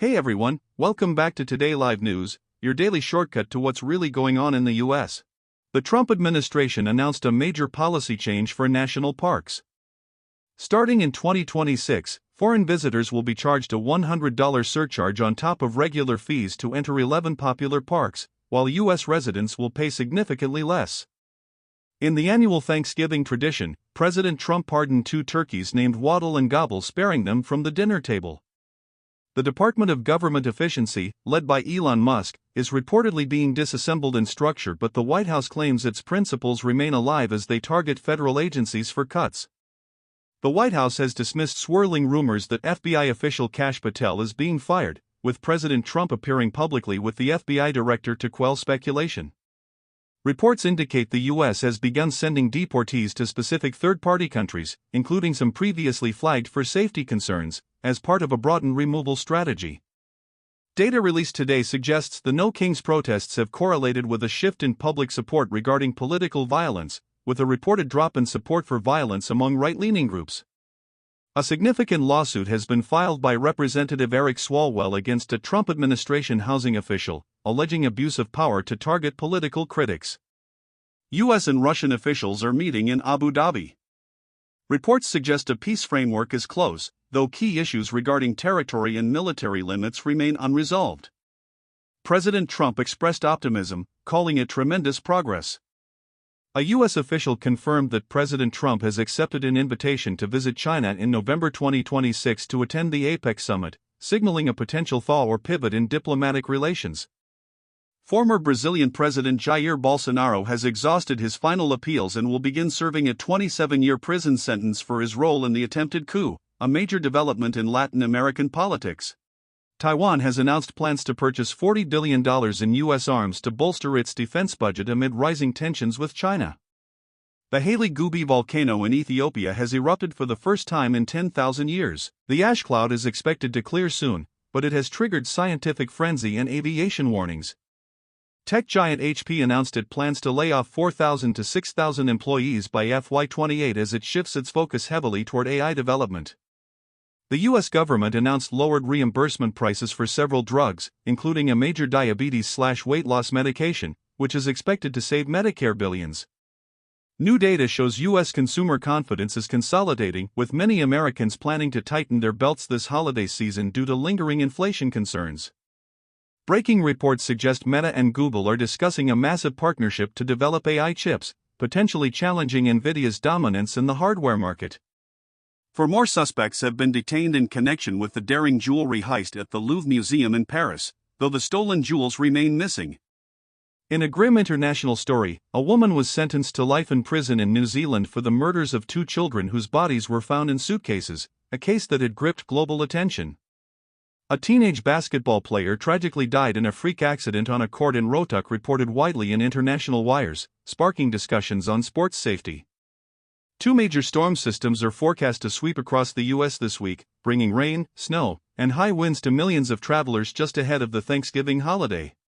Hey everyone, welcome back to Today Live News, your daily shortcut to what's really going on in the US. The Trump administration announced a major policy change for national parks. Starting in 2026, foreign visitors will be charged a $100 surcharge on top of regular fees to enter 11 popular parks, while US residents will pay significantly less. In the annual Thanksgiving tradition, President Trump pardoned 2 turkeys named Waddle and Gobble, sparing them from the dinner table. The Department of Government Efficiency, led by Elon Musk, is reportedly being disassembled in structure, but the White House claims its principles remain alive as they target federal agencies for cuts. The White House has dismissed swirling rumors that FBI official Kash Patel is being fired, with President Trump appearing publicly with the FBI director to quell speculation. Reports indicate the U.S. has begun sending deportees to specific third-party countries, including some previously flagged for safety concerns, as part of a broadened removal strategy. Data released today suggests the No Kings protests have correlated with a shift in public support regarding political violence, with a reported drop in support for violence among right-leaning groups. A significant lawsuit has been filed by Representative Eric Swalwell against a Trump administration housing official, alleging abuse of power to target political critics. U.S. and Russian officials are meeting in Abu Dhabi. Reports suggest a peace framework is close, though key issues regarding territory and military limits remain unresolved. President Trump expressed optimism, calling it tremendous progress. A U.S. official confirmed that President Trump has accepted an invitation to visit China in November 2026 to attend the APEC summit, signaling a potential thaw or pivot in diplomatic relations. Former Brazilian President Jair Bolsonaro has exhausted his final appeals and will begin serving a 27-year prison sentence for his role in the attempted coup, a major development in Latin American politics. Taiwan has announced plans to purchase $40 billion in U.S. arms to bolster its defense budget amid rising tensions with China. The Haile Gubi volcano in Ethiopia has erupted for the first time in 10,000 years. The ash cloud is expected to clear soon, but it has triggered scientific frenzy and aviation warnings. Tech giant HP announced it plans to lay off 4,000 to 6,000 employees by FY28 as it shifts its focus heavily toward AI development. The U.S. government announced lowered reimbursement prices for several drugs, including a major diabetes/weight loss medication, which is expected to save Medicare billions. New data shows U.S. consumer confidence is consolidating, with many Americans planning to tighten their belts this holiday season due to lingering inflation concerns. Breaking reports suggest Meta and Google are discussing a massive partnership to develop AI chips, potentially challenging NVIDIA's dominance in the hardware market. 4 more suspects have been detained in connection with the daring jewelry heist at the Louvre Museum in Paris, though the stolen jewels remain missing. In a grim international story, a woman was sentenced to life in prison in New Zealand for the murders of 2 children whose bodies were found in suitcases, a case that had gripped global attention. A teenage basketball player tragically died in a freak accident on a court in Rohtak, reported widely in international wires, sparking discussions on sports safety. 2 major storm systems are forecast to sweep across the U.S. this week, bringing rain, snow, and high winds to millions of travelers just ahead of the Thanksgiving holiday.